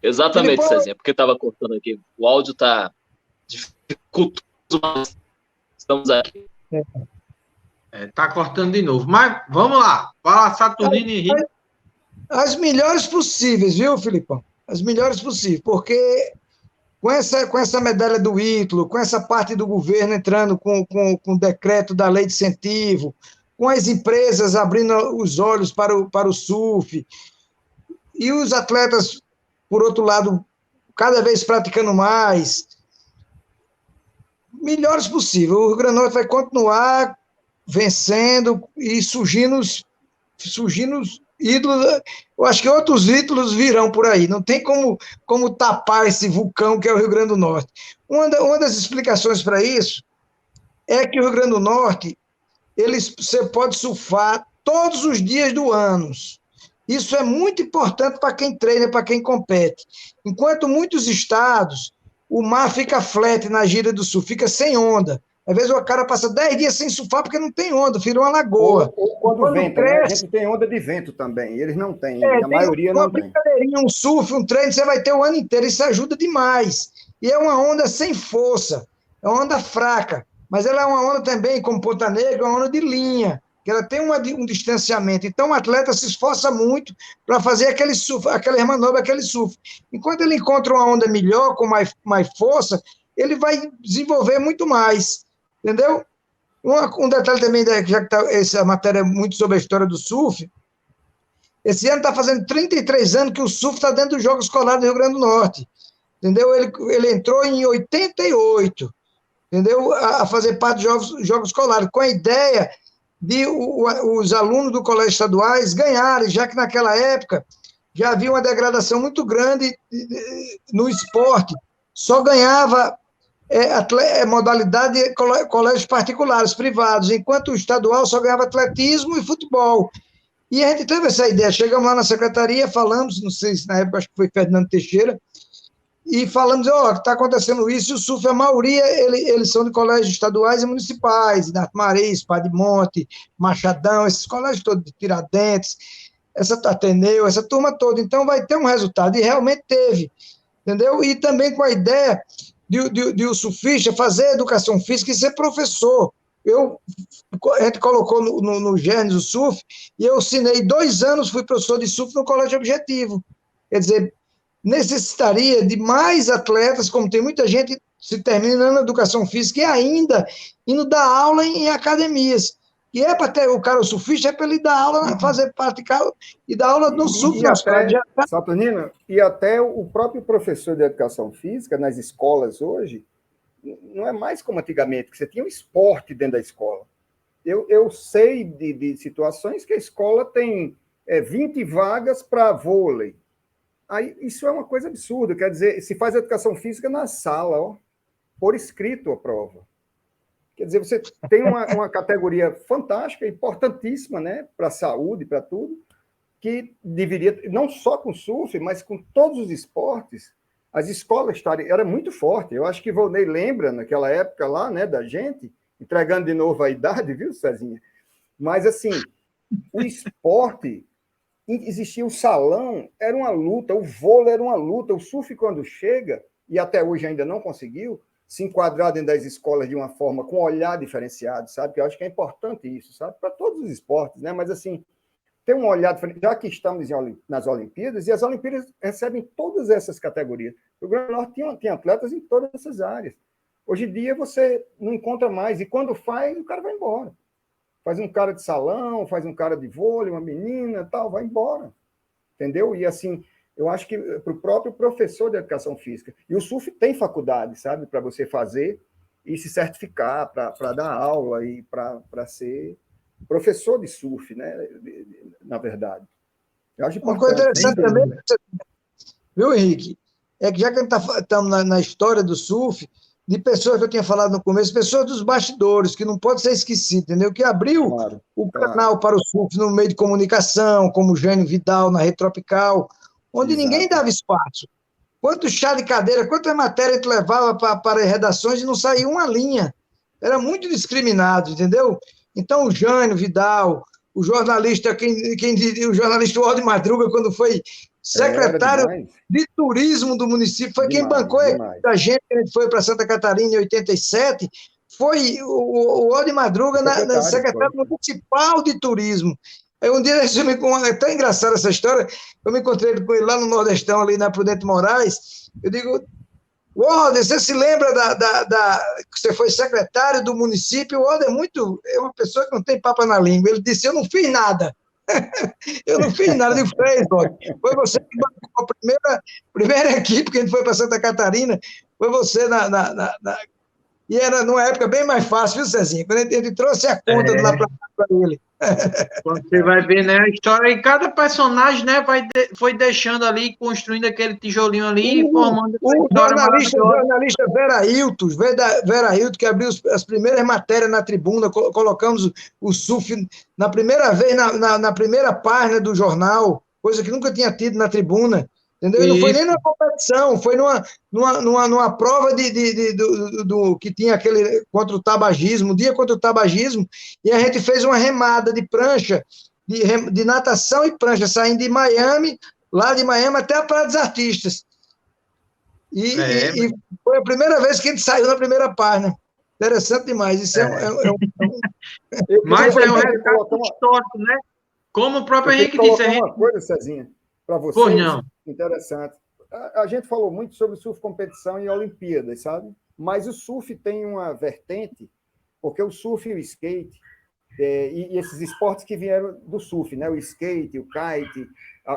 Exatamente, Cezinha, porque estava cortando aqui. O áudio está dificultoso, mas estamos aqui. Tá cortando de novo. Mas vamos lá. Fala, Saturnino e Henrique. As melhores possíveis, viu, Filipão? As melhores possíveis, porque com essa medalha do Ítalo, com essa parte do governo entrando com o decreto da lei de incentivo, com as empresas abrindo os olhos para o surf, e os atletas, por outro lado, cada vez praticando mais, melhores possível. O Rio Grande do Norte vai continuar vencendo e surgindo ídolos. Eu acho que outros ídolos virão por aí. Não tem como tapar esse vulcão que é o Rio Grande do Norte. Uma das explicações para isso é que o Rio Grande do Norte você pode surfar todos os dias do ano. Isso é muito importante para quem treina, para quem compete. Enquanto muitos estados, o mar fica flat na gíria do sul, fica sem onda. Às vezes o cara passa 10 dias sem surfar porque não tem onda, virou uma lagoa. Ou quando venta, cresce, né? A gente tem onda de vento também, eles não têm, a maioria não tem. Um surf, um treino, você vai ter o ano inteiro, isso ajuda demais. E é uma onda sem força, é uma onda fraca, mas ela é uma onda também, como Ponta Negra, uma onda de linha, que ela tem um distanciamento. Então o atleta se esforça muito para fazer aquele surf, aquela manobra, aquele surf. Enquanto ele encontra uma onda melhor, com mais força, ele vai desenvolver muito mais. Entendeu? Um detalhe também, já que essa matéria é muito sobre a história do surf, esse ano está fazendo 33 anos que o surf está dentro dos Jogos Escolares do Rio Grande do Norte. Entendeu? Ele entrou em 88, entendeu? A fazer parte dos Jogos Escolares, com a ideia de os alunos do colégio estaduais ganharem, já que naquela época já havia uma degradação muito grande no esporte. Só ganhava modalidade de colégios particulares, privados, enquanto o estadual só ganhava atletismo e futebol. E a gente teve essa ideia, chegamos lá na secretaria, falamos, não sei se na época, acho que foi Fernando Teixeira, e falamos, está acontecendo isso, e o surf, a maioria, eles são de colégios estaduais e municipais, Maris, Padmonte, Machadão, esses colégios todos de Tiradentes, essa Ateneu, essa turma toda, então vai ter um resultado, e realmente teve, entendeu? E também com a ideia de o surfista fazer educação física e ser professor. A gente colocou no Gênesis o surf, e eu ensinei 2 anos, fui professor de surf no Colégio Objetivo. Quer dizer, necessitaria de mais atletas, como tem muita gente se terminando na educação física e ainda indo dar aula em academias. E é para ter o cara, o surfista, é para ele dar aula, praticar e dar aula no surf nas praias. Saturnino, e até o próprio professor de educação física, nas escolas hoje, não é mais como antigamente, que você tinha um esporte dentro da escola. Eu sei de situações que a escola tem 20 vagas para vôlei. Aí, isso é uma coisa absurda, quer dizer, se faz educação física na sala, por escrito a prova. Quer dizer, você tem uma categoria fantástica, importantíssima, né, para a saúde, para tudo, que deveria, não só com surf, mas com todos os esportes, as escolas estariam, era muito forte. Eu acho que Volney lembra, naquela época lá, né, da gente, entregando de novo a idade, viu, Cezinha? Mas, assim, o esporte, existia o salão, era uma luta, o vôlei era uma luta, o surf, quando chega, e até hoje ainda não conseguiu, se enquadrar dentro das escolas de uma forma, com um olhar diferenciado, sabe? Que eu acho que é importante isso, sabe? Para todos os esportes, né? Mas, assim, ter um olhar diferente, já que estamos nas Olimpíadas, e as Olimpíadas recebem todas essas categorias. O Rio Grande do Norte tem atletas em todas essas áreas. Hoje em dia, você não encontra mais, e quando faz, o cara vai embora. Faz um cara de salão, faz um cara de vôlei, uma menina, tal, vai embora. Entendeu? E, assim, eu acho que para o próprio professor de educação física. E o surf tem faculdade, sabe, para você fazer e se certificar, para dar aula e para ser professor de surf, né? Na verdade. Eu acho importante. Uma coisa interessante também, viu, Henrique? É que já que estamos na história do surf, de pessoas que eu tinha falado no começo, pessoas dos bastidores, que não pode ser esquecido, entendeu? Que abriu o canal para o surf no meio de comunicação, como o Jânio Vidal na Rede Tropical, onde ninguém dava espaço. Quanto chá de cadeira, quanta matéria a gente levava para as redações e não saía uma linha. Era muito discriminado, entendeu? Então, o Jânio Vidal, o jornalista, o jornalista Waldo Madruga, quando foi secretário de turismo do município, foi quem bancou a gente foi para Santa Catarina em 87, foi o Aldo Madruga, na secretário municipal de turismo. Aí um dia, é tão engraçada essa história, eu me encontrei com ele lá no Nordestão, ali na Prudente Moraes, eu digo, Walder, você se lembra que você foi secretário do município? O Walder é uma pessoa que não tem papa na língua. Ele disse, eu não fiz nada. Eu não fiz nada. Ele fez, Walder. Foi você que bancou a primeira equipe que a gente foi para Santa Catarina, foi você E era numa época bem mais fácil, viu, Cezinha? Quando ele trouxe a conta de lá para ele. Quando você vai ver, né, a história, e cada personagem, né, foi deixando ali, construindo aquele tijolinho ali, formando o jornalista Vera Hilton, que abriu as primeiras matérias na tribuna, colocamos o surf na primeira vez, na primeira página do jornal, coisa que nunca tinha tido na tribuna. Entendeu? Não foi nem numa competição, foi numa prova do que tinha aquele contra o tabagismo, dia contra o tabagismo, e a gente fez uma remada de prancha, de natação e prancha, saindo de Miami, lá de Miami até a Praia dos Artistas. E foi a primeira vez que a gente saiu na primeira página. Interessante demais. Isso Mas é um resultado histórico, né? Como o próprio Henrique disse. Uma coisa, Cezinha, para vocês. Pois não. Interessante. A gente falou muito sobre surf competição e Olimpíadas, sabe? Mas o surf tem uma vertente, porque o surf e o skate, e esses esportes que vieram do surf, né? O skate, o kite,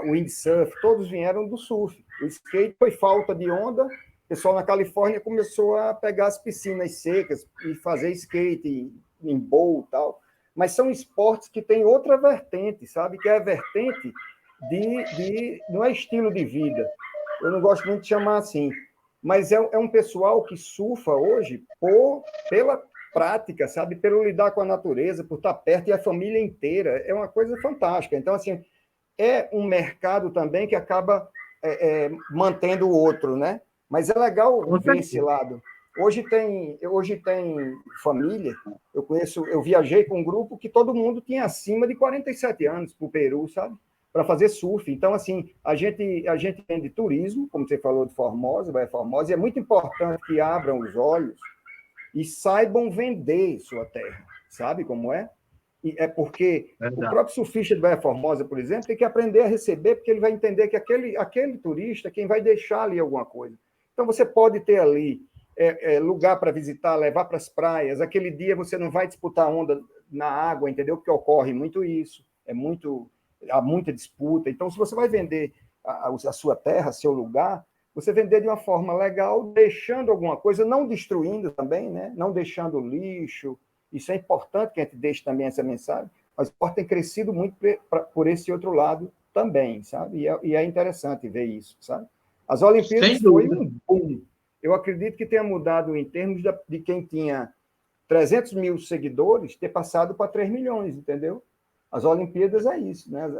o windsurf, todos vieram do surf. O skate foi falta de onda, o pessoal na Califórnia começou a pegar as piscinas secas e fazer skate em bowl e tal. Mas são esportes que têm outra vertente, sabe? Que é a vertente não é estilo de vida, eu não gosto muito de chamar assim, mas é um pessoal que surfa hoje pela prática, sabe, pelo lidar com a natureza, por estar perto, e a família inteira, é uma coisa fantástica. Então, assim, é um mercado também que acaba mantendo o outro, né? Mas é legal ver esse lado. Hoje tem família, eu viajei com um grupo que todo mundo tinha acima de 47 anos para o Peru, sabe? Para fazer surf. Então, assim, a gente tem de turismo, como você falou de Formosa, Baía Formosa, e é muito importante que abram os olhos e saibam vender sua terra. Sabe como é? E é porque o próprio surfista de Baía Formosa, por exemplo, tem que aprender a receber, porque ele vai entender que aquele turista é quem vai deixar ali alguma coisa. Então, você pode ter ali lugar para visitar, levar para as praias. Aquele dia você não vai disputar onda na água, entendeu? Porque ocorre muito isso. Há muita disputa. Então, se você vai vender a sua terra, seu lugar, você vender de uma forma legal, deixando alguma coisa, não destruindo também, né? Não deixando lixo. Isso é importante que a gente deixe também essa mensagem. Mas o esporte tem crescido muito por esse outro lado também, sabe? E é interessante ver isso, sabe? As Olimpíadas foi um boom. Eu acredito que tenha mudado em termos de quem tinha 300 mil seguidores ter passado para 3 milhões, entendeu? As Olimpíadas é isso, né?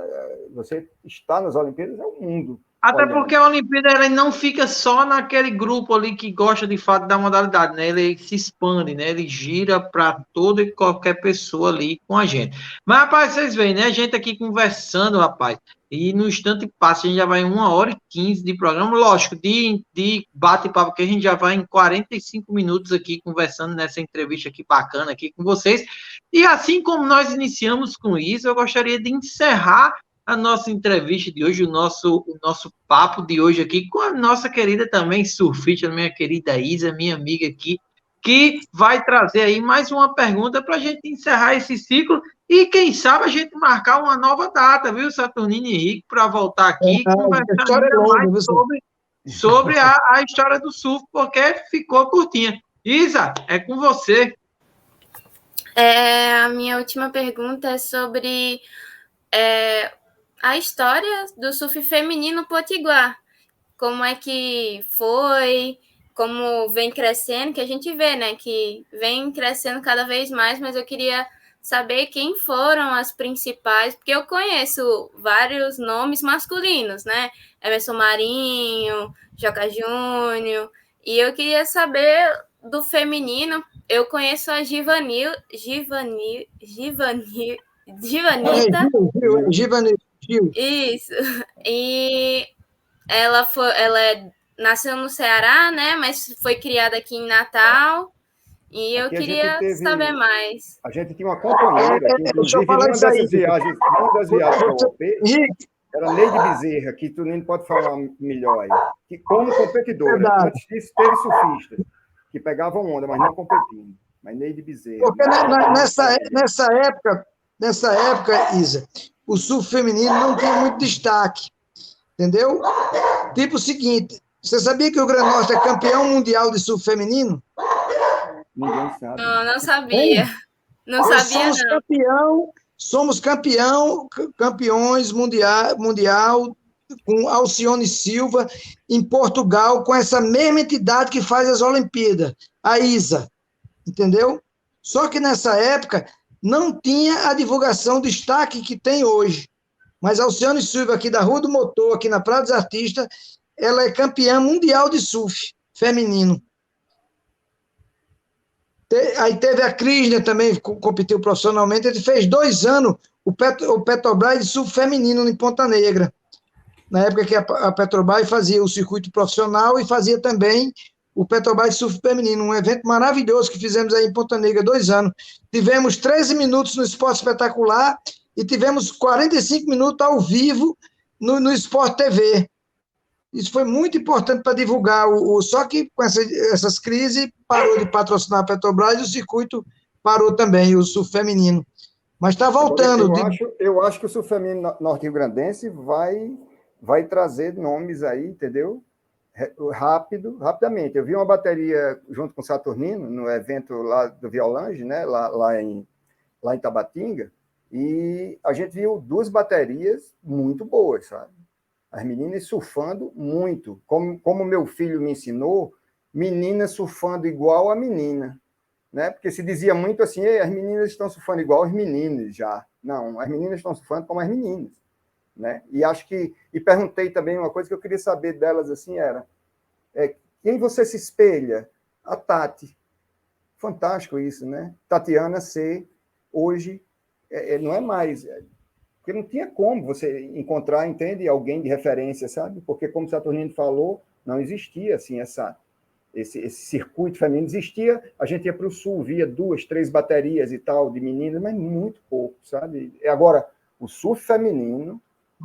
Você está nas Olimpíadas é o mundo. Até porque a Olimpíada ela não fica só naquele grupo ali que gosta de fato da modalidade, né? Ele se expande, né? Ele gira para toda e qualquer pessoa ali com a gente. Mas, rapaz, vocês veem, né? A gente aqui conversando, rapaz, e no instante passa, a gente já vai em 1h15 de programa, lógico, de bate-papo, porque a gente já vai em 45 minutos aqui conversando nessa entrevista aqui bacana aqui com vocês. E assim como nós iniciamos com isso, eu gostaria de encerrar a nossa entrevista de hoje, o nosso papo de hoje aqui com a nossa querida também surfista, minha querida Isa, minha amiga aqui, que vai trazer aí mais uma pergunta para a gente encerrar esse ciclo e, quem sabe, a gente marcar uma nova data, viu, Saturnino e Henrique, para voltar aqui e conversar mais sobre a história do surf, porque ficou curtinha. Isa, é com você. A minha última pergunta é sobre a história do surf feminino potiguar. Como é que foi, como vem crescendo, que a gente vê, né, que vem crescendo cada vez mais, mas eu queria saber quem foram as principais, porque eu conheço vários nomes masculinos, né, Emerson Marinho, Joca Júnior, e eu queria saber do feminino. Eu conheço a Givanita. Isso. E ela nasceu no Ceará, né? Mas foi criada aqui em Natal. E eu Aqui queria saber mais. A gente tinha uma companheira que, Deixa eu inclusive, falar numa isso aí. dessas viagens, que eu opei, Henrique, era Neide Bezerra, que tu nem pode falar melhor aí. Que, como competidora, verdade. antes disso, teve surfistas que pegavam onda, mas não competindo. Mas Neide Bezerra. Porque nessa época, Isa, o surf feminino não tinha muito destaque, entendeu? Tipo o seguinte, você sabia que o Rio Grande do Norte é campeão mundial de surf feminino? Ninguém sabe. Não sabia. Não sabia, não. Somos campeões mundial com Alcione Silva em Portugal, com essa mesma entidade que faz as Olimpíadas, a ISA, entendeu? Só que nessa época não tinha a divulgação, o destaque que tem hoje. Mas a Alcione Silva, aqui da Rua do Motor, aqui na Praia dos Artistas, ela é campeã mundial de surf feminino. Aí teve a Krisner também, que competiu profissionalmente, ele fez 2 anos o Petrobras de surf feminino em Ponta Negra, na época que a Petrobras fazia o circuito profissional e fazia também o Petrobras de surf feminino, um evento maravilhoso que fizemos aí em Ponta Negra, 2 anos. Tivemos 13 minutos no Esporte Espetacular e tivemos 45 minutos ao vivo no Sport TV. Isso foi muito importante para divulgar só que com essas crises parou de patrocinar a Petrobras e o circuito parou também, o surf feminino. Mas está voltando. Agora, eu acho que o surf feminino norte-rio-grandense vai trazer nomes aí, entendeu? Rapidamente. Eu vi uma bateria junto com o Saturnino no evento lá do Violange, né? lá em Tabatinga, e a gente viu 2 baterias muito boas, sabe? As meninas surfando muito. Como meu filho me ensinou, meninas surfando igual a menina. Né? Porque se dizia muito assim, as meninas estão surfando igual aos meninos já. Não, as meninas estão surfando como as meninas. Né? E perguntei também uma coisa que eu queria saber delas, assim, quem você se espelha? A Tati. Fantástico isso, né? Tatiana C. hoje não é mais... Porque não tinha como você encontrar, entende, alguém de referência, sabe? Porque, como o Saturnino falou, não existia assim, esse circuito feminino. Existia, a gente ia para o sul, via 2, 3 baterias e tal de meninas, mas muito pouco, sabe? Agora, o surf feminino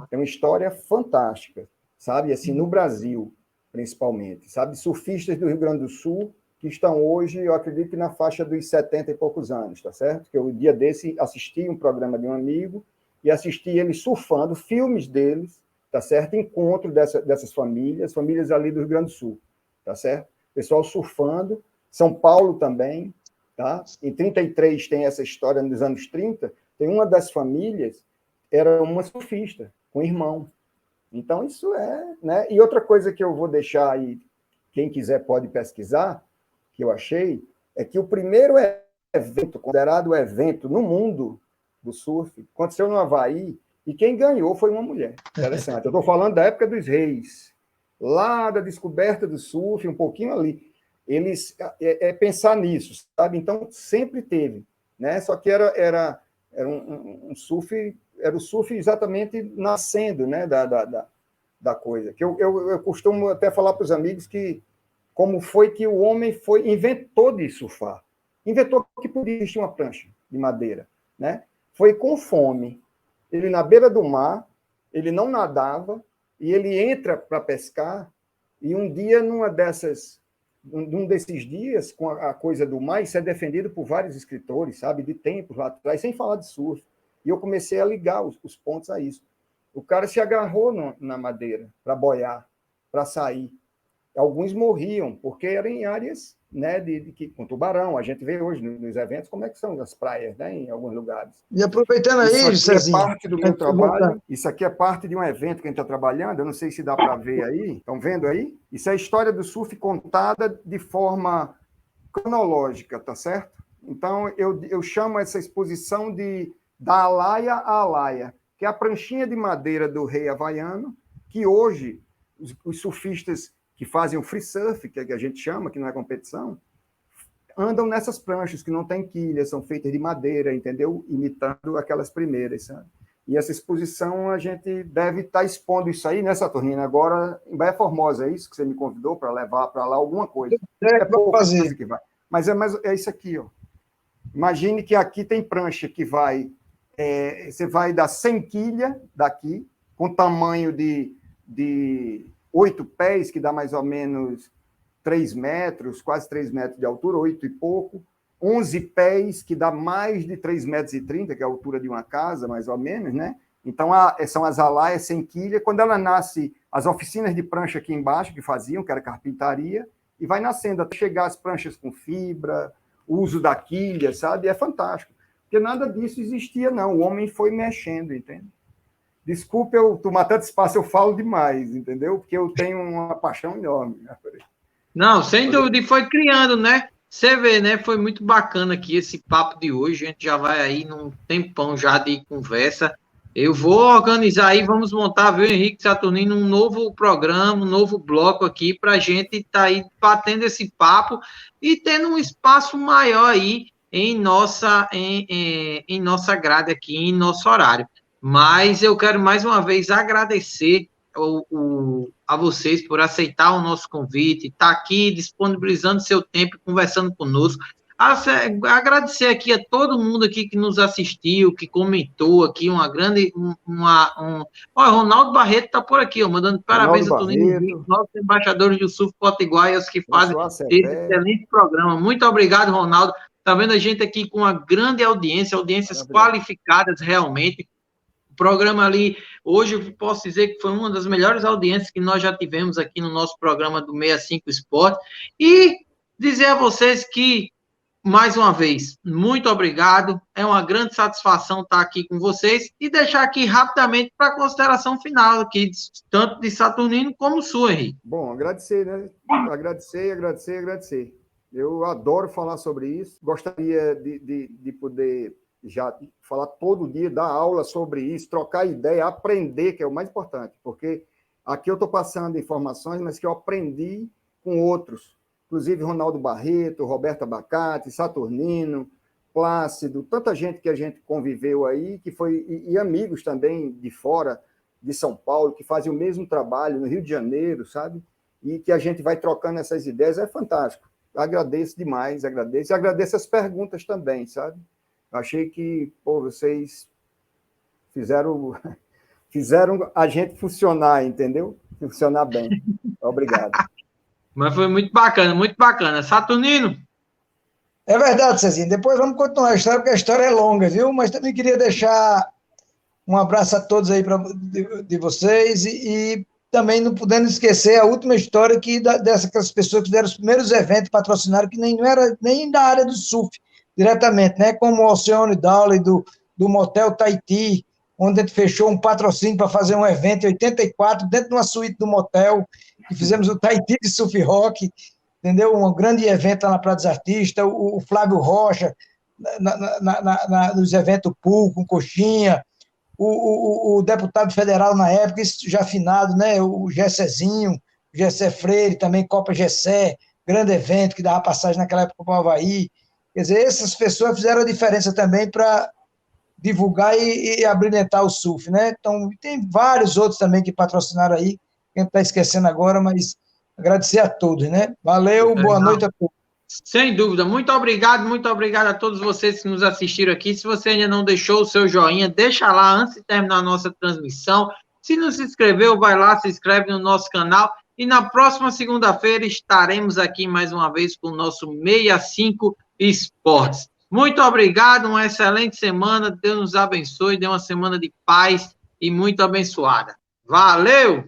tem uma história fantástica, sabe? Assim, no Brasil, principalmente, sabe? Surfistas do Rio Grande do Sul que estão hoje, eu acredito que na faixa dos 70 e poucos anos, tá certo? Que eu, um dia desse, assisti um programa de um amigo e assisti eles surfando, filmes deles, tá certo? Encontro dessas famílias ali do Rio Grande do Sul, tá certo? Pessoal surfando, São Paulo também, tá? Em 33 tem essa história, nos anos 30, tem uma das famílias, era uma surfista, com irmão. Então, isso né? E outra coisa que eu vou deixar aí, quem quiser pode pesquisar, que eu achei, é que o primeiro evento, considerado evento no mundo do surf, aconteceu no Havaí, e quem ganhou foi uma mulher. Interessante. Eu estou falando da época dos reis, lá da descoberta do surf, um pouquinho ali. Eles pensar nisso, sabe? Então, sempre teve, né? Só que era um surf, era o surf exatamente nascendo, né? Da coisa. Que eu costumo até falar para os amigos que como foi que o homem inventou de surfar. Inventou que podia existir uma prancha de madeira, né? Foi com fome. Ele, na beira do mar, ele não nadava, e ele entra para pescar, e um dia, num desses dias, com a coisa do mar, isso é defendido por vários escritores, sabe, de tempos lá atrás, sem falar de surf. E eu comecei a ligar os pontos a isso. O cara se agarrou na madeira para boiar, para sair. Alguns morriam, porque eram em áreas, né, com tubarão. A gente vê hoje nos eventos como é que são as praias, né, em alguns lugares. E aproveitando aí, Cezinha, parte do meu trabalho, isso aqui é parte de um evento que a gente está trabalhando, eu não sei se dá para ver aí, estão vendo aí? Isso é a história do surf contada de forma cronológica, tá certo? Então, eu chamo essa exposição da Alaia à Alaia, que é a pranchinha de madeira do rei havaiano, que hoje os surfistas que fazem o free surf, que a gente chama, que não é competição, andam nessas pranchas que não têm quilha, são feitas de madeira, entendeu? Imitando aquelas primeiras, sabe? E essa exposição, a gente deve estar expondo isso aí, né, Saturnino? Agora, em Baía Formosa, é isso que você me convidou para levar para lá alguma coisa. É pouca coisa que vai. Mas é isso aqui, ó. Imagine que aqui tem prancha que vai... você vai dar 100 quilha daqui, com tamanho de 8 pés, que dá mais ou menos 3 metros, quase 3 metros de altura, 8 e pouco. 11 pés, que dá mais de 3,30 metros, que é a altura de uma casa, mais ou menos, né? Então, são as alaias sem quilha. Quando ela nasce, as oficinas de prancha aqui embaixo, que faziam, que era carpintaria, e vai nascendo até chegar as pranchas com fibra, o uso da quilha, sabe? É fantástico. Porque nada disso existia, não. O homem foi mexendo, entende? Desculpe eu tomar tanto espaço, eu falo demais, entendeu? Porque eu tenho uma paixão enorme. Não, sem dúvida, e foi criando, né? Você vê, né? Foi muito bacana aqui esse papo de hoje. A gente já vai aí num tempão já de conversa. Eu vou organizar aí, vamos montar, viu, Henrique Saturnino, um novo programa, um novo bloco aqui para a gente estar aí batendo esse papo e tendo um espaço maior aí em nossa grade aqui, em nosso horário. Mas eu quero mais uma vez agradecer a vocês por aceitar o nosso convite, estar aqui disponibilizando seu tempo, conversando conosco. Agradecer aqui a todo mundo aqui que nos assistiu, que comentou aqui, Ronaldo Barreto está por aqui, mandando parabéns a Toninho, nossos embaixadores do Sul Potiguar, os que fazem esse excelente programa. Muito obrigado, Ronaldo. Está vendo a gente aqui com uma grande audiências qualificadas realmente. O programa ali, hoje eu posso dizer que foi uma das melhores audiências que nós já tivemos aqui no nosso programa do 65 Esporte. E dizer a vocês que, mais uma vez, muito obrigado. É uma grande satisfação estar aqui com vocês e deixar aqui rapidamente para a consideração final aqui, tanto de Saturnino como sua, Henrique. Bom, agradecer, né? Agradecer. Eu adoro falar sobre isso. Gostaria de poder já falar todo dia, dar aula sobre isso, trocar ideia, aprender, que é o mais importante, porque aqui eu estou passando informações, mas que eu aprendi com outros, inclusive Ronaldo Barreto, Roberto Abacate, Saturnino, Plácido, tanta gente que a gente conviveu aí, que foi, e amigos também de fora, de São Paulo, que fazem o mesmo trabalho no Rio de Janeiro, sabe? E que a gente vai trocando essas ideias, é fantástico. Agradeço demais, e agradeço as perguntas também, sabe? Eu achei que, vocês fizeram a gente funcionar, entendeu? Funcionar bem. Obrigado. Mas foi muito bacana. Saturnino? É verdade, Cezinha. Depois vamos continuar a história, porque a história é longa, viu? Mas também queria deixar um abraço a todos aí de vocês e também não podendo esquecer a última história dessas pessoas que fizeram os primeiros eventos patrocinados, que não era nem da área do surf, diretamente, né? Como o Alcione Dowley do Motel Tahiti, onde a gente fechou um patrocínio para fazer um evento em 84, dentro de uma suíte do motel, e fizemos o Tahiti de Surf Rock, entendeu? Um grande evento lá na Praia dos Artistas, o Flávio Rocha, nos eventos Pool, com coxinha, o deputado federal na época, já afinado, né? O Gessezinho, o Gessé Freire, também Copa Gessé, grande evento que dava passagem naquela época para o Havaí. Quer dizer, essas pessoas fizeram a diferença também para divulgar e abrilhantar o surf, né? Então, tem vários outros também que patrocinaram aí, que a gente está esquecendo agora, mas agradecer a todos, né? Valeu, boa noite a todos. Sem dúvida, muito obrigado a todos vocês que nos assistiram aqui. Se você ainda não deixou o seu joinha, deixa lá antes de terminar a nossa transmissão. Se não se inscreveu, vai lá, se inscreve no nosso canal. E na próxima segunda-feira estaremos aqui mais uma vez com o nosso 65 Esportes. Muito obrigado, uma excelente semana. Deus nos abençoe, dê uma semana de paz e muito abençoada. Valeu!